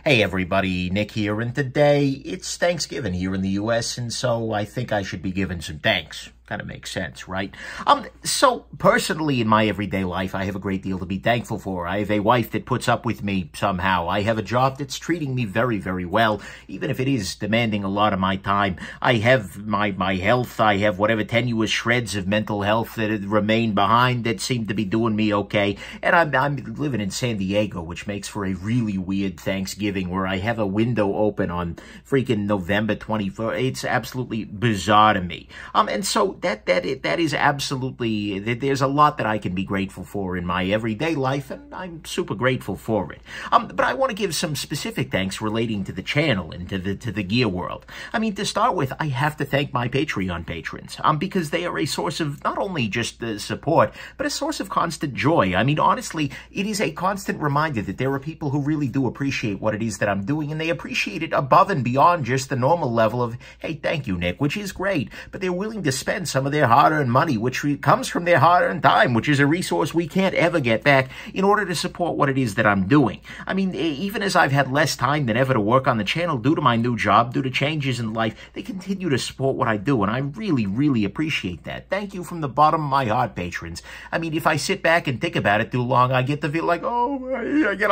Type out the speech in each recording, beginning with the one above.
Hey everybody, Nick here, and today it's Thanksgiving here in the U.S., and so I think I should be giving some thanks. Kind of makes sense, right? So personally in my everyday life, I have a great deal to be thankful for. I have a wife that puts up with me somehow. I have a job that's treating me very, very well, even if it is demanding a lot of my time. I have my health. I have whatever tenuous shreds of mental health that remain behind that seem to be doing me okay. And I'm living in San Diego, which makes for a really weird Thanksgiving where I have a window open on freaking November 24th. It's absolutely bizarre to me. And so that is absolutely, there's a lot that I can be grateful for in my everyday life, and I'm super grateful for it. But I want to give some specific thanks relating to the channel and to the gear world. I mean, to start with, I have to thank my Patreon patrons, because they are a source of not only just support, but a source of constant joy. I mean, honestly, it is a constant reminder that there are people who really do appreciate what it is that I'm doing, and they appreciate it above and beyond just the normal level of, hey, thank you, Nick, which is great, but they're willing to spend some of their hard-earned money, which comes from their hard-earned time, which is a resource we can't ever get back, in order to support what it is that I'm doing. I mean, even as I've had less time than ever to work on the channel due to my new job, due to changes in life, they continue to support what I do, and I really, really appreciate that. Thank you from the bottom of my heart, patrons. I mean, if I sit back and think about it too long, I get to feel like, oh, I get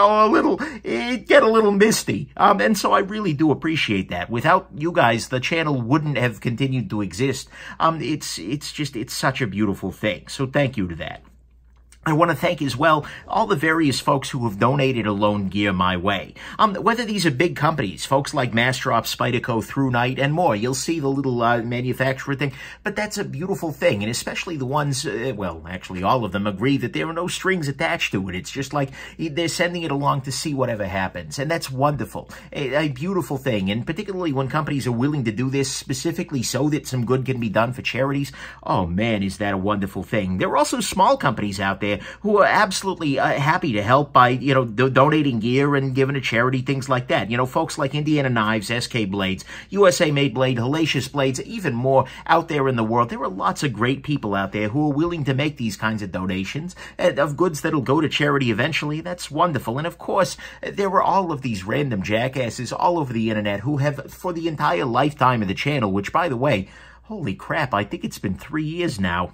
a little misty. And so I really do appreciate that. Without you guys, the channel wouldn't have continued to exist. It's such a beautiful thing. So thank you to that. I want to thank as well all the various folks who have donated or loaned gear my way. Whether these are big companies, folks like Massdrop, Spyderco, Through Night, and more. You'll see the little manufacturer thing, but that's a beautiful thing, and especially the ones, well, actually all of them agree that there are no strings attached to it. It's just like they're sending it along to see whatever happens, and that's wonderful. A beautiful thing, and particularly when companies are willing to do this specifically so that some good can be done for charities. Oh man, is that a wonderful thing. There are also small companies out there who are absolutely happy to help by, donating gear and giving to charity, things like that. Folks like Indiana Knives, SK Blades, USA Made Blade, Hellacious Blades, even more out there in the world. There are lots of great people out there who are willing to make these kinds of donations of goods that'll go to charity eventually. That's wonderful. And of course, there are all of these random jackasses all over the internet who have, for the entire lifetime of the channel, which, by the way, holy crap, I think it's been 3 years now,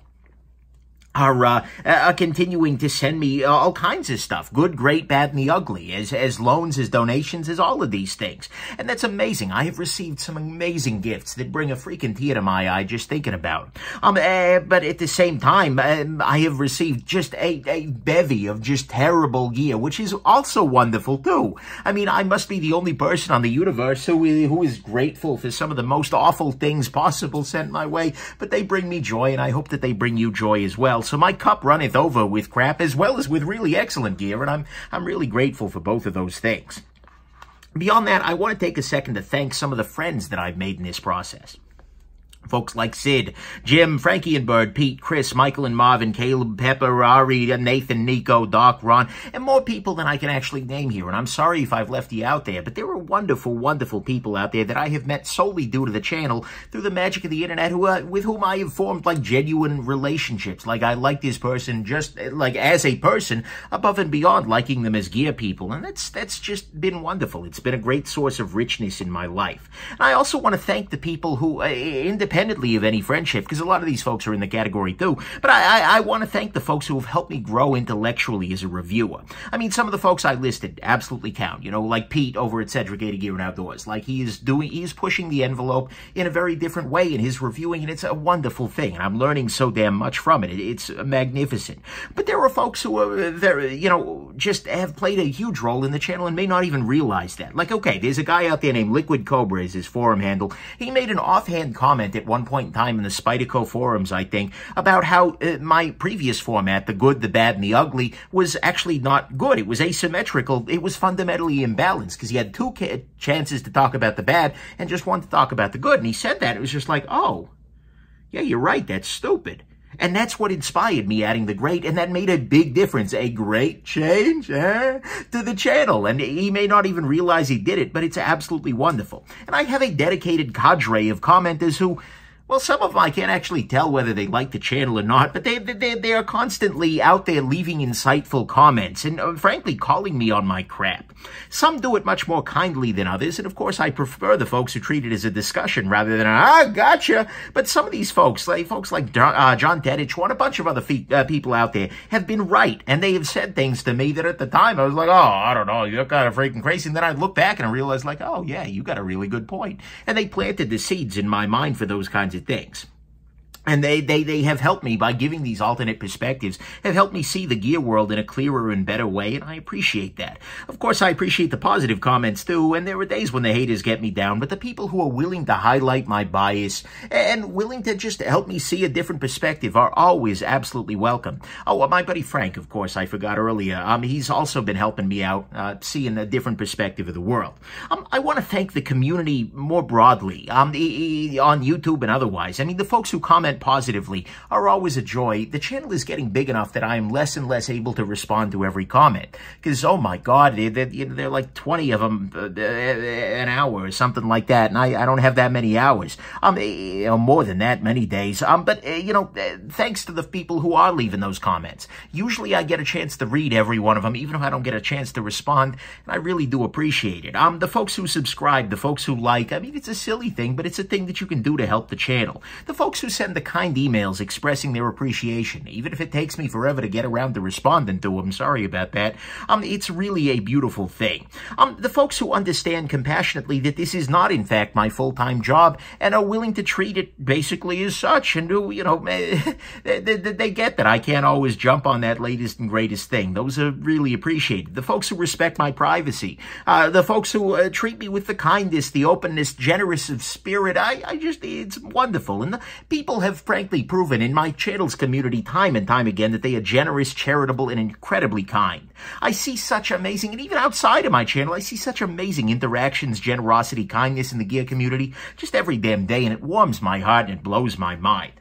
are continuing to send me all kinds of stuff. Good, great, bad, and the ugly. As loans, as donations, as all of these things. And that's amazing. I have received some amazing gifts that bring a freaking tear to my eye just thinking about it. But at the same time, I have received just a bevy of just terrible gear, which is also wonderful too. I mean, I must be the only person on the universe who is grateful for some of the most awful things possible sent my way, but they bring me joy, and I hope that they bring you joy as well. So my cup runneth over with crap as well as with really excellent gear, and I'm really grateful for both of those things. Beyond that, I want to take a second to thank some of the friends that I've made in this process. Folks like Sid, Jim, Frankie and Bird, Pete, Chris, Michael and Marvin, Caleb, Pepper, Ari, Nathan, Nico, Doc, Ron, and more people than I can actually name here. And I'm sorry if I've left you out there, but there are wonderful, wonderful people out there that I have met solely due to the channel, through the magic of the internet, with whom I have formed like genuine relationships. Like I like this person just like as a person, above and beyond liking them as gear people. And that's just been wonderful. It's been a great source of richness in my life. And I also want to thank the people who, independently of any friendship, because a lot of these folks are in the category too, but I want to thank the folks who have helped me grow intellectually as a reviewer. I mean, some of the folks I listed absolutely count, like Pete over at Cedric Gator Gear and Outdoors. Like he's pushing the envelope in a very different way in his reviewing, and it's a wonderful thing, and I'm learning so damn much from it. It's magnificent. But there are folks who are very, just have played a huge role in the channel and may not even realize that. Like, okay, there's a guy out there named Liquid Cobra is his forum handle. He made an offhand comment at one point in time in the Spyderco forums, I think, about how my previous format, the good, the bad, and the ugly, was actually not good. It was asymmetrical. It was fundamentally imbalanced because he had two chances to talk about the bad and just one to talk about the good. And he said that. It was just like, oh, yeah, you're right. That's stupid. And that's what inspired me adding the great, and that made a big difference, a great change to the channel. And he may not even realize he did it, but it's absolutely wonderful. And I have a dedicated cadre of commenters who Well, some of them I can't actually tell whether they like the channel or not, but they are constantly out there leaving insightful comments and, frankly, calling me on my crap. Some do it much more kindly than others, and of course I prefer the folks who treat it as a discussion rather than gotcha. But some of these folks like John Dedich, a bunch of other people out there, have been right, and they have said things to me that at the time I was like, oh, I don't know, you're kind of freaking crazy. And then I look back and I realize, like, oh yeah, you got a really good point. And they planted the seeds in my mind for those kinds of things. And they have helped me by giving these alternate perspectives, have helped me see the gear world in a clearer and better way, and I appreciate that. Of course, I appreciate the positive comments too, and there are days when the haters get me down, but the people who are willing to highlight my bias and willing to just help me see a different perspective are always absolutely welcome. Oh, my buddy Frank, of course, I forgot earlier. He's also been helping me out, seeing a different perspective of the world. I want to thank the community more broadly, on YouTube and otherwise. I mean, the folks who comment positively are always a joy. The channel is getting big enough that I am less and less able to respond to every comment. Because, oh my God, they're like 20 of them an hour or something like that, and I don't have that many hours. More than that, many days. But thanks to the people who are leaving those comments. Usually I get a chance to read every one of them, even if I don't get a chance to respond, and I really do appreciate it. The folks who subscribe, the folks who like, I mean, it's a silly thing, but it's a thing that you can do to help the channel. The folks who send the kind emails expressing their appreciation, even if it takes me forever to get around to responding to them, sorry about that, it's really a beautiful thing. The folks who understand compassionately that this is not, in fact, my full-time job and are willing to treat it basically as such, and they get that I can't always jump on that latest and greatest thing. Those are really appreciated. The folks who respect my privacy, the folks who treat me with the kindness, the openness, generous of spirit, it's wonderful. And the people have frankly proven in my channel's community time and time again that they are generous, charitable, and incredibly kind. I see such amazing, and even outside of my channel, I see such amazing interactions, generosity, kindness in the gear community just every damn day, and it warms my heart and it blows my mind.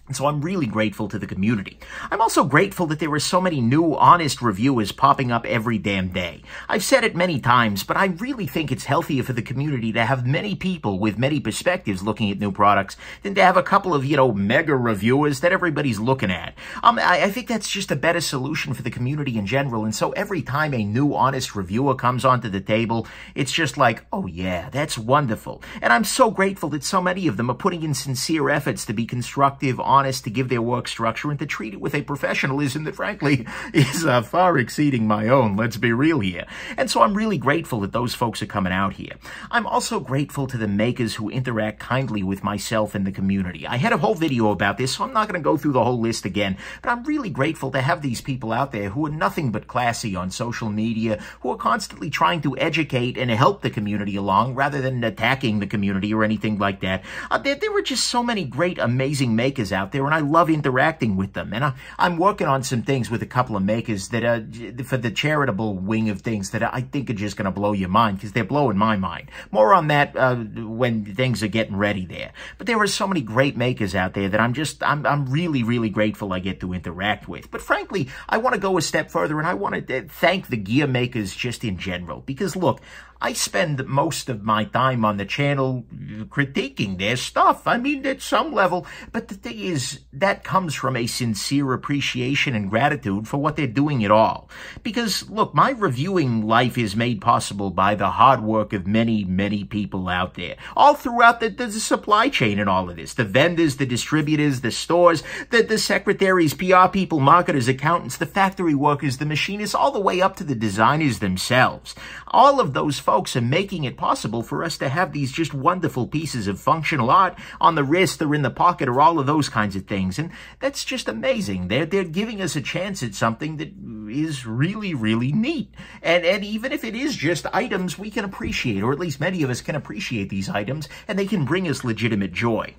And so I'm really grateful to the community. I'm also grateful that there are so many new, honest reviewers popping up every damn day. I've said it many times, but I really think it's healthier for the community to have many people with many perspectives looking at new products than to have a couple of, mega reviewers that everybody's looking at. I think that's just a better solution for the community in general. And so every time a new, honest reviewer comes onto the table, it's just like, oh yeah, that's wonderful. And I'm so grateful that so many of them are putting in sincere efforts to be constructive, honest, to give their work structure, and to treat it with a professionalism that, frankly, is far exceeding my own. Let's be real here. And so I'm really grateful that those folks are coming out here. I'm also grateful to the makers who interact kindly with myself and the community. I had a whole video about this, so I'm not going to go through the whole list again, but I'm really grateful to have these people out there who are nothing but classy on social media, who are constantly trying to educate and help the community along rather than attacking the community or anything like that. There were just so many great, amazing makers out there, and I love interacting with them. And I'm working on some things with a couple of makers that are for the charitable wing of things that I think are just going to blow your mind, because they're blowing my mind. More on that when things are getting ready there. But there are so many great makers out there that I'm really, really grateful I get to interact with. But frankly, I want to go a step further, and I want to thank the gear makers just in general, because look, I spend most of my time on the channel critiquing their stuff. I mean, at some level. But the thing is, that comes from a sincere appreciation and gratitude for what they're doing at all. Because, look, my reviewing life is made possible by the hard work of many, many people out there. All throughout the supply chain and all of this. The vendors, the distributors, the stores, the secretaries, PR people, marketers, accountants, the factory workers, the machinists, all the way up to the designers themselves. All of those folks are making it possible for us to have these just wonderful pieces of functional art on the wrist or in the pocket or all of those kinds of things. And that's just amazing. They're giving us a chance at something that is really, really neat. And even if it is just items we can appreciate, or at least many of us can appreciate these items, and they can bring us legitimate joy.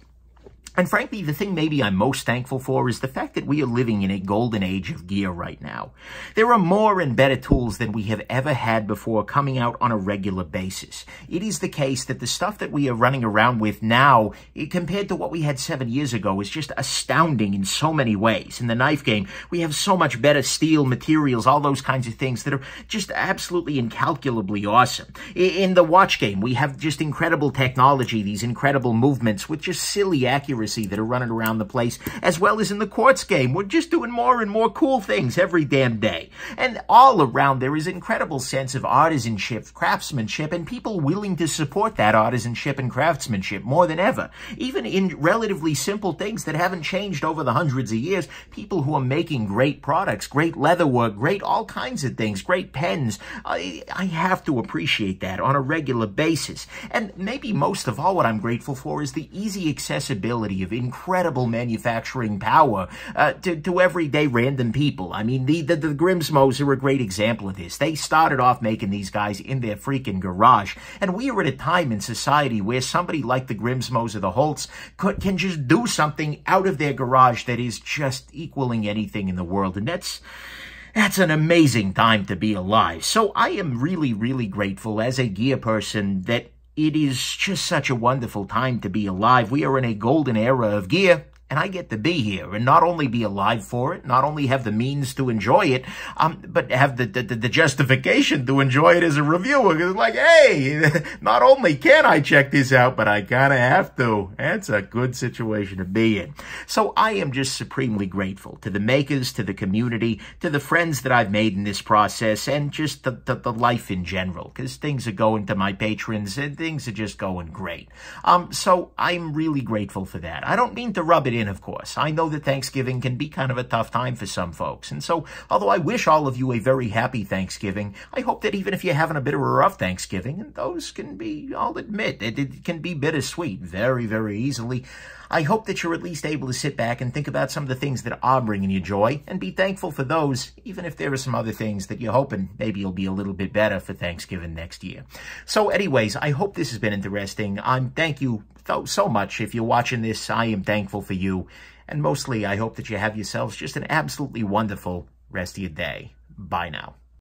And frankly, the thing maybe I'm most thankful for is the fact that we are living in a golden age of gear right now. There are more and better tools than we have ever had before coming out on a regular basis. It is the case that the stuff that we are running around with now, compared to what we had 7 years ago, is just astounding in so many ways. In the knife game, we have so much better steel materials, all those kinds of things that are just absolutely incalculably awesome. In the watch game, we have just incredible technology, these incredible movements with just silly accuracy that are running around the place, as well as in the quartz game. We're just doing more and more cool things every damn day. And all around there is an incredible sense of artisanship, craftsmanship, and people willing to support that artisanship and craftsmanship more than ever. Even in relatively simple things that haven't changed over the hundreds of years, people who are making great products, great leatherwork, great all kinds of things, great pens. I have to appreciate that on a regular basis. And maybe most of all, what I'm grateful for is the easy accessibility of incredible manufacturing power to everyday random people. I mean, the Grimsmos are a great example of this. They started off making these guys in their freaking garage, and we are at a time in society where somebody like the Grimsmos or the Holts can just do something out of their garage that is just equaling anything in the world, and that's an amazing time to be alive. So I am really, really grateful as a gear person that it is just such a wonderful time to be alive. We are in a golden era of gear, and I get to be here and not only be alive for it, not only have the means to enjoy it, but have the justification to enjoy it as a reviewer. It's like, hey, not only can I check this out, but I kind of have to. That's a good situation to be in. So I am just supremely grateful to the makers, to the community, to the friends that I've made in this process, and just the life in general, because things are going to my patrons and things are just going great. So I'm really grateful for that. I don't mean to rub it in, of course. I know that Thanksgiving can be kind of a tough time for some folks. And so, although I wish all of you a very happy Thanksgiving, I hope that even if you're having a bit of a rough Thanksgiving, and those can be, I'll admit, it can be bittersweet very, very easily, I hope that you're at least able to sit back and think about some of the things that are bringing you joy and be thankful for those, even if there are some other things that you're hoping maybe you'll be a little bit better for Thanksgiving next year. So anyways, I hope this has been interesting. Thank you so much. If you're watching this, I am thankful for you. And mostly, I hope that you have yourselves just an absolutely wonderful rest of your day. Bye now.